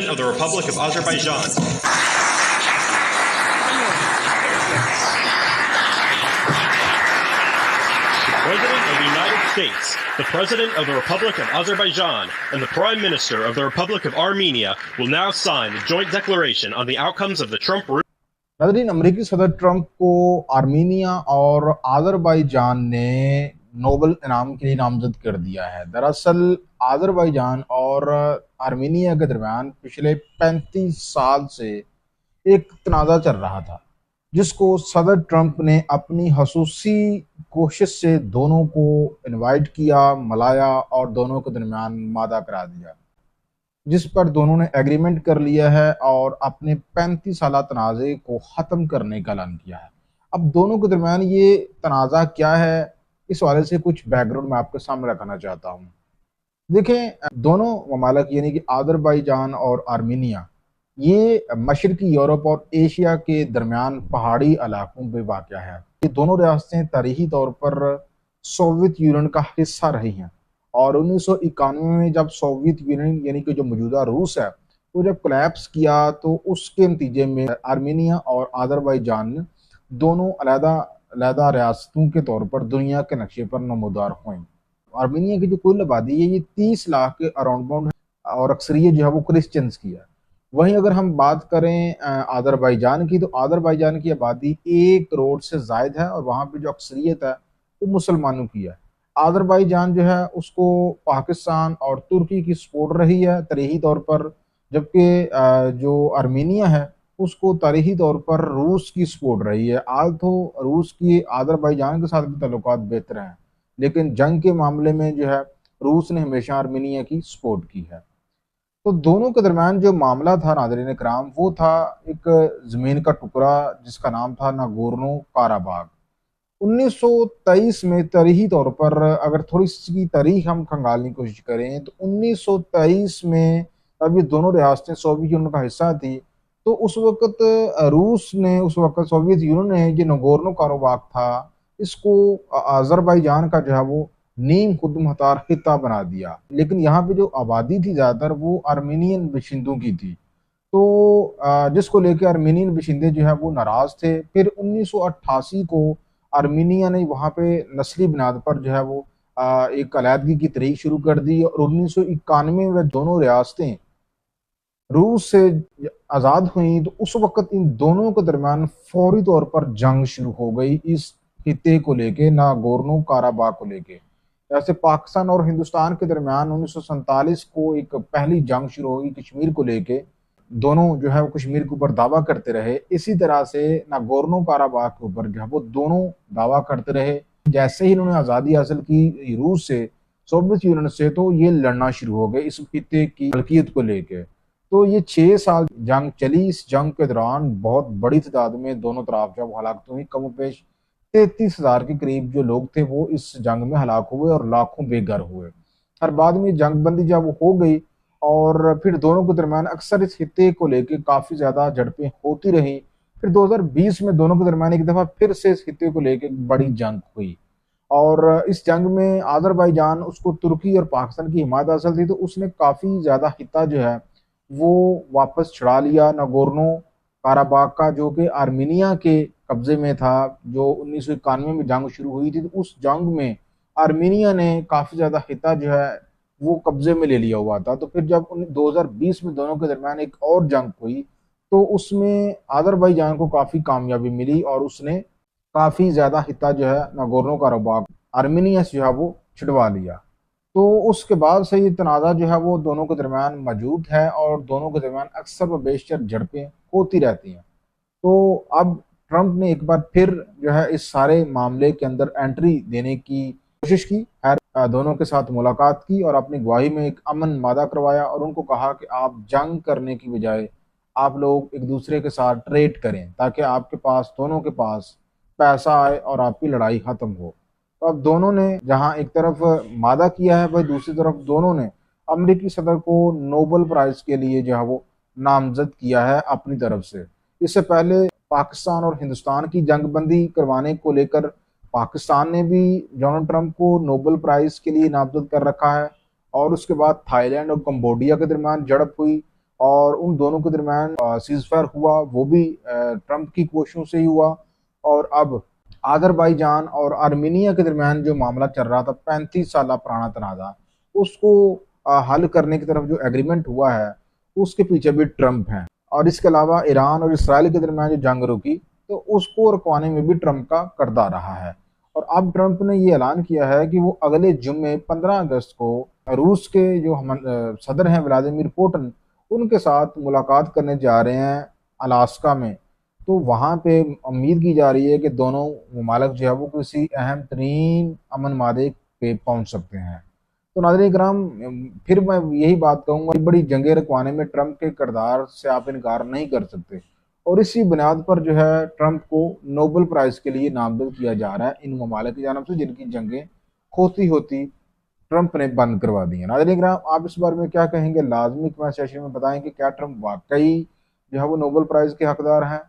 President of the Republic of Azerbaijan. President of the United States, the President of the Republic of Azerbaijan, and the Prime Minister of the Republic of Armenia will now sign the joint declaration on the outcomes of the Trump. नाज़रीन, अमेरिकी सदर Trump को Armenia और Azerbaijan ने Nobel इनाम के लिए नामजद कर दिया है। दरअसल आज़रबाईजान और आर्मीनिया के दरमियान पिछले 35 साल से एक तनाज़ा चल रहा था, जिसको सदर ट्रंप ने अपनी खसूसी कोशिश से दोनों को इनवाइट किया, मलाया और दोनों के दरमियान मादा करा दिया, जिस पर दोनों ने एग्रीमेंट कर लिया है और अपने 35 साला तनाज़े को ख़त्म करने का ऐलान किया है। अब दोनों के दरमियान ये तनाज़ा क्या है, इस हवाले से कुछ बैकग्राउंड मैं आपके सामने रखना चाहता हूँ। देखें, दोनों ममालिक यानी कि आज़रबाईजान और आर्मीनिया ये मशरकी यूरोप और एशिया के दरमियान पहाड़ी इलाकों में वाक़या है। ये दोनों रियासतें तारीखी तौर पर सोवियत यूनियन का हिस्सा रही हैं और 1991 में जब सोवियत यूनियन यानी कि जो मौजूदा रूस है वो जब कोलैप्स किया तो उसके नतीजे में आर्मीनिया और आज़रबाईजान दोनों अलग-अलग रियासतों के तौर पर दुनिया के नक्शे पर नमूदार हुए। आर्मीनिया की जो कुल आबादी है ये 30 लाख के अराउंड बाउंड है और अक्सरियत जो है वो क्रिश्चियंस की है। वहीं अगर हम बात करें आज़रबाईजान की, तो आज़रबाईजान की आबादी 1 करोड़ से ज़ायद है और वहाँ पे जो अक्सरियत है वो मुसलमानों की है। आज़रबाईजान जो है उसको पाकिस्तान और तुर्की की सपोर्ट रही है तारीखी तौर पर, जबकि जो आर्मीनिया है उसको तारीखी तौर पर रूस की सपोर्ट रही है। आज तो रूस की आज़रबाईजान के साथ भी ताल्लुकात बेहतर हैं, लेकिन जंग के मामले में जो है रूस ने हमेशा आर्मीनिया की सपोर्ट की है। तो दोनों के दरमियान जो मामला था नाज़रीन कराम, वो था एक ज़मीन का टुकड़ा जिसका नाम था नागोर्नो काराबाग। 1923 में तारीखी तौर पर अगर थोड़ी सी तारीख हम खंगालने की कोशिश करें तो 1923 में अब ये दोनों रियासतें सोवियत यूनियन का हिस्सा थी, तो उस वक्त रूस ने, उस वक्त सोवियत यूनियन ने ये नागोर्नो काराबाग था इसको आज़रबाईजान का जो है वो नीम खुद मुख्तार खित्ता बना दिया। लेकिन यहाँ पे जो आबादी थी ज़्यादातर वो आर्मीनियन बशिंदों की थी, तो जिसको लेकर आर्मीनियन बशिंदे जो है वो नाराज़ थे। फिर 1988 को आर्मीनिया ने वहाँ पे नस्ली बुनियाद पर जो है वो एक अलहदगी की तहरीक शुरू कर दी और 1991 में दोनों रियासतें रूस से आज़ाद हुई, तो उस वक्त इन दोनों के दरमियान फौरी तौर पर जंग शुरू हो गई इस खित्ते को लेके, नागोर्नो काराबाग को लेके। ऐसे पाकिस्तान और हिंदुस्तान के दरमियान 1947 को एक पहली जंग शुरू हुई कश्मीर को लेके। दोनों जो है वो कश्मीर के ऊपर दावा करते रहे। इसी तरह से नागोर्नो काराबाग के ऊपर जो है वो दोनों दावा करते रहे। जैसे ही इन्होंने आज़ादी हासिल की रूस से, सोवियत यूनियन से, तो ये लड़ना शुरू हो गए इस खित्ते की मलकियत को लेके। तो ये 6 साल जंग चली। इस जंग के दौरान बहुत बड़ी तादाद में दोनों तरफ जो हलाकत हुई। कम पेश 33,000 के करीब जो लोग थे वो इस जंग में हलाक हुए और लाखों बेघर हुए। और बाद में जंगबंदी जब वो हो गई और फिर दोनों के दरमियान अक्सर इस खित्ते को लेकर काफ़ी ज़्यादा झड़पें होती रहीं। फिर 2020 में दोनों के दरमियान एक दफ़ा फिर से इस खित्ते को लेकर बड़ी जंग हुई और इस जंग में आज़रबाईजान, उसको तुर्की और पाकिस्तान की हिमायत हासिल थी, तो उसने काफ़ी ज़्यादा खित्ता जो है वो वापस छुड़ा लिया नागोर्नो काराबाग का, जो कि आर्मीनिया के कब्जे में था। जो 1991 में जंग शुरू हुई थी, तो उस जंग में आर्मीनिया ने काफ़ी ज़्यादा खित्ता जो है वो कब्जे में ले लिया हुआ था। तो फिर जब 2020 में दोनों के दरमियान एक और जंग हुई तो उसमें आज़रबाईजान को काफ़ी कामयाबी मिली और उसने काफ़ी ज़्यादा खित्ता जो है नागोर्नो काराबाग आर्मीनिया से जो है वो छुड़वा लिया। तो उसके बाद से ये तनाज़ा जो है वो दोनों के दरमियान मौजूद है और दोनों के दरमियान अक्सर व बेशतर झड़पें होती रहती हैं। तो अब ट्रंप ने एक बार फिर जो है इस सारे मामले के अंदर एंट्री देने की कोशिश की। दोनों के साथ मुलाकात की और अपनी गवाही में एक अमन मादा करवाया और उनको कहा कि आप जंग करने की बजाय आप लोग एक दूसरे के साथ ट्रेड करें ताकि आपके पास, दोनों के पास पैसा आए और आपकी लड़ाई ख़त्म हो। तो अब दोनों ने जहां एक तरफ मादा किया है, भाई दूसरी तरफ दोनों ने अमेरिकी सदर को नोबेल प्राइज़ के लिए जो है वो नामजद किया है अपनी तरफ से। इससे पहले पाकिस्तान और हिंदुस्तान की जंगबंदी करवाने को लेकर पाकिस्तान ने भी डोनाल्ड ट्रंप को नोबेल प्राइज़ के लिए नामजद कर रखा है और उसके बाद थाईलैंड और कंबोडिया के दरमियान झड़प हुई और उन दोनों के दरमियान सीज फायर हुआ, वो भी ट्रंप की कोशिशों से ही हुआ। और अब आज़रबाईजान और आर्मीनिया के दरमियान जो मामला चल रहा था, 35 साल पुराना तनाज़ा, उसको हल करने की तरफ जो एग्रीमेंट हुआ है, उसके पीछे भी ट्रंप है। और इसके अलावा ईरान और इसराइल के दरमियान जो जंग रुकी, तो उसको रुकवाने में भी ट्रंप का किरदार रहा है। और अब ट्रंप ने ये ऐलान किया है कि वो अगले जुम्मे 15 अगस्त को रूस के जो सदर हैं व्लादिमीर पुतिन, उनके साथ मुलाकात करने जा रहे हैं अलास्का में। तो वहाँ पे उम्मीद की जा रही है कि दोनों ममालिक जो है वो किसी अहम तरीन अमन मादे पे पहुँच सकते हैं। तो नाज़रीन कराम, फिर मैं यही बात कहूँगा कि बड़ी जंगें रुकवाने में ट्रंप के किरदार से आप इनकार नहीं कर सकते। और इसी बुनियाद पर जो है ट्रंप को नोबेल प्राइज़ के लिए नामजद किया जा रहा है इन ममालिक की जानब से जिनकी जंगें होती होती ट्रंप ने बंद करवा दी है। नाज़रीन कराम, आप इस बारे में क्या कहेंगे? लाजमी कमेंट सेशन में बताएं कि क्या ट्रंप वाकई जो है वो नोबेल प्राइज़ के हकदार हैं।